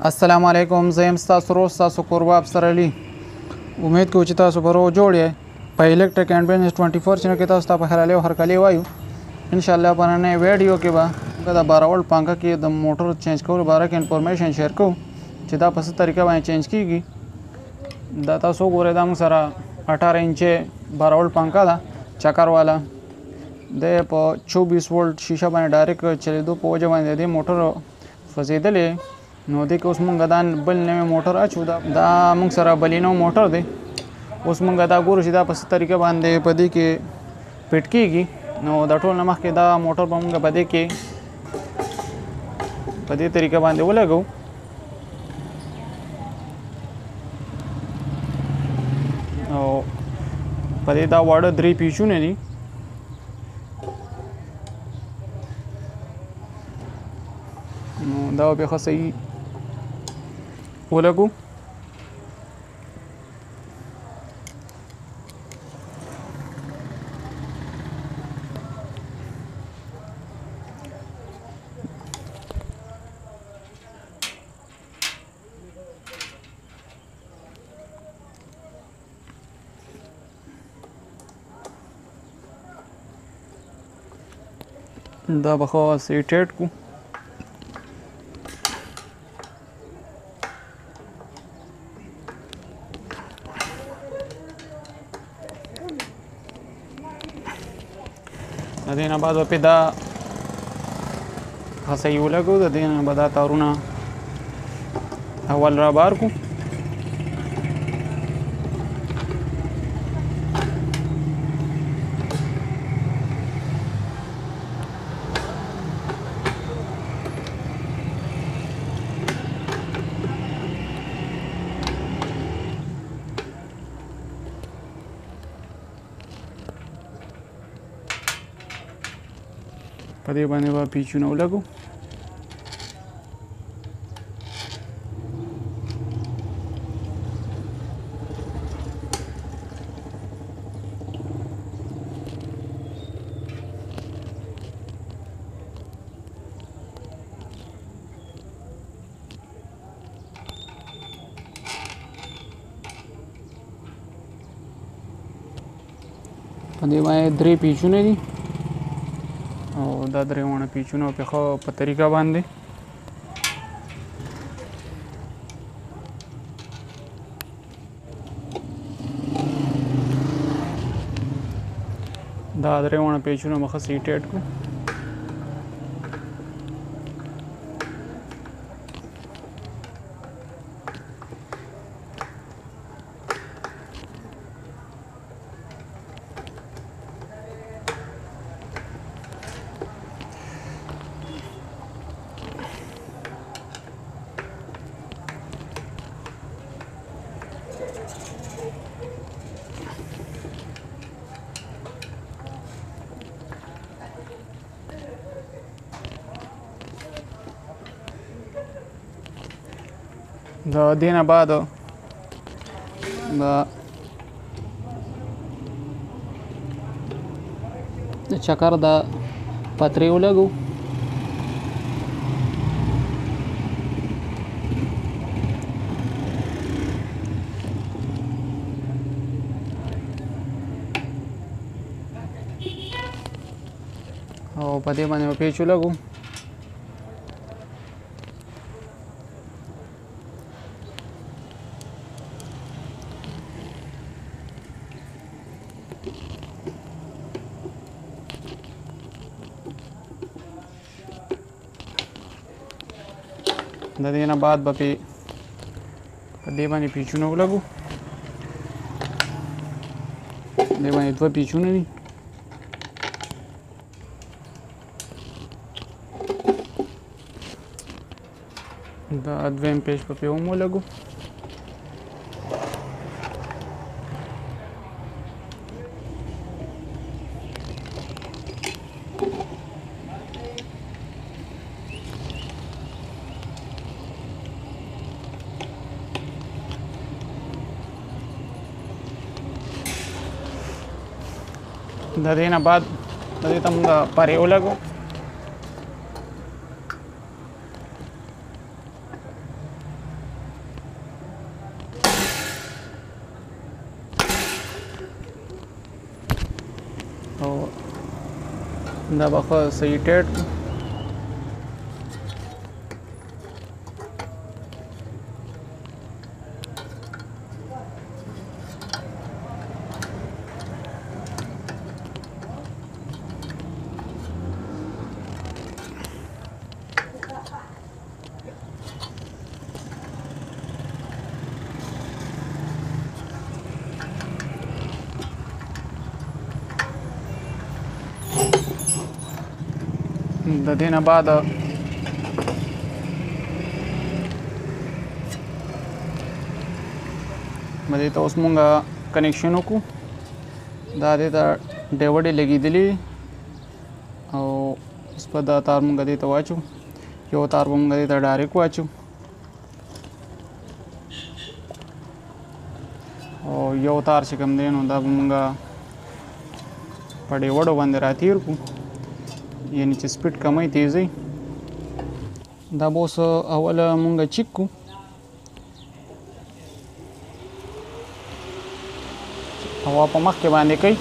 अस्सलाम वालेकुम ज़ेम स्तासु कुरबा अफसर अली उम्मीद को चिता सुबरो जोड़े पे इलेक्ट्रिक एंड बिजनेस 24 चैनल के तास्ता पहले हर कले वायु इंशाल्लाह बनाने वीडियो के बाद कदा 12 वोल्ट पंखा के द मोटर चेंज को बारे के इंफॉर्मेशन शेयर को चिदा पस तरीका बाय चेंज कीगी दाता सो गोरे दाम सारा 18 इंच 12 वोल्ट पंखा दा चकर वाला दे प 24 वोल्ट शीशा बाय डायरेक्ट चले दो पोजे बाय दे मोटर फजीदले नो दे उस मंगा दान बलने में मोटर अचू दा मंग सरा बलिनो मोटर दे उस मंगा दा गुरु सीधा पस तरीके बांधे पदी के पिटकीगी नो दा टोल नमक के दा मोटर बमंगा पदे के पदे तरीके बांधे वो लगो और पदे दा वार्ड 3 पीछू ने नी दा पे खसई वो लगो दा बखो सीटेट को देना बाद पेदा हसई लगो देना बदा तारुना हवाल बार को पदे बने बा पीछू न लगो पदे बाय द्रे पीछू ने दी और दादरे वाणा पीछू ना पे खो तरीका बांधे दादरे वाणा पीछू ना मख सीटेट को दा देना बाद चकर दा पतरे लगो और पदे बने पेचू लगो देना बाद बपे देवानी पीछू न लगो देवानी तो पीछू नहीं अद्वेम पेज पे ओमो लगो देना बाद तम परे लगो او دا به ښه صحیح ټیټ کړو. د دې نه بعد به دې ته اوس مونږ کنیکشن وکړو. دا دې ته ډیوډې لګېدلي او اوس به دا تار مونږ دې ته واچو. یو تار به مونږ دې ته ډایرکټ واچو او یو تار چې کوم دی نو دا به مونږ په ډیوډو باندې راتېر کړو، یعنی چې سپیډ کمای تیزی. دا به اوس اوله مونږ چیک کړو. هوا په مخ کې باندې کوي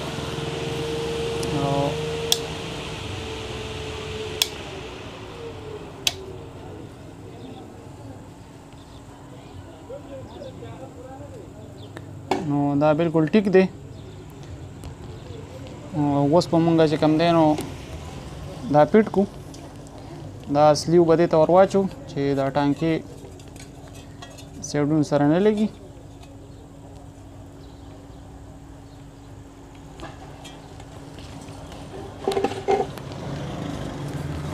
نو دا بالکل ټیک دی. اوس په مونږ چې کوم دی نو دا پیټ کو. دا سلیو به دې ته ور واچو چې دا ټانکې سیډون سره نه لګي.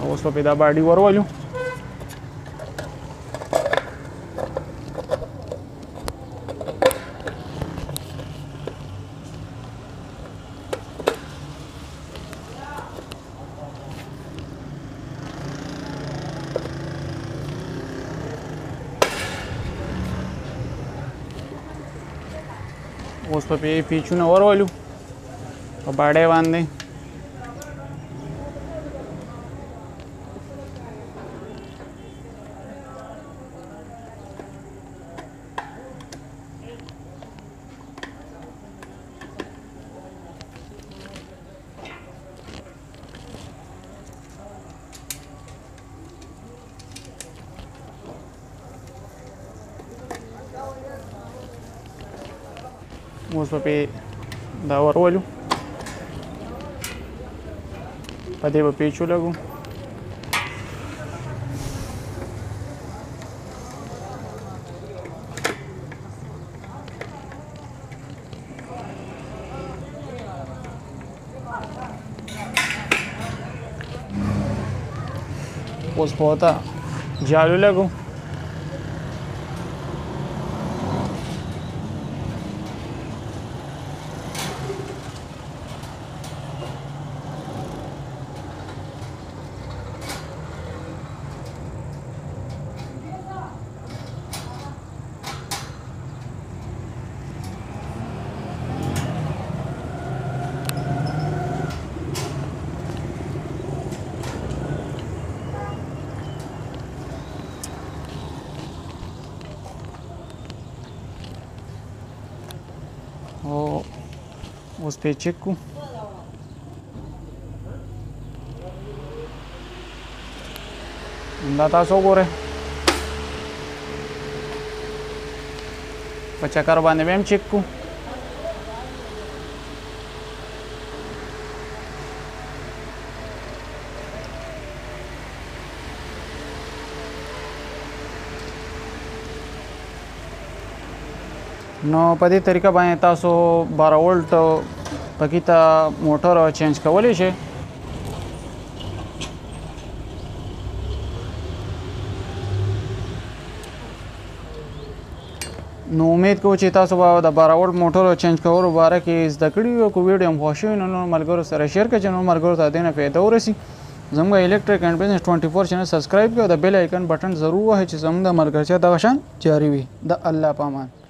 اوس به دا باډي ور والو. اوس په پیچونه ورولو په باډۍ باندې. اوس به دا ورولو په دې به پیچو لګو. اوس په تا جالو لګو. اوس په چک کو. دا تاسو وګورئ په چکر باندې به هم چک کو. نو په دې طریقه باندې تاسو 12 وولټ پکې ته موټر چینج کولی شئ. نو امید کوم چې تاسو به د 12 وولټ موټر چینج کولو باره کې زده کړي وي. که ویډیو هم خوښ شوي نو نور ملګرو سره شیر کړئ چې نور ملګرو ته دې نه فایده ورسي. زموږ الکتریک اینډ بزنس 24 چینل سبسکرایب کړئ او د بیل آیکن بټن ضرور ووهئ چې زموږ د ملګرتیا دغه شان جاري وي. د الله په امان.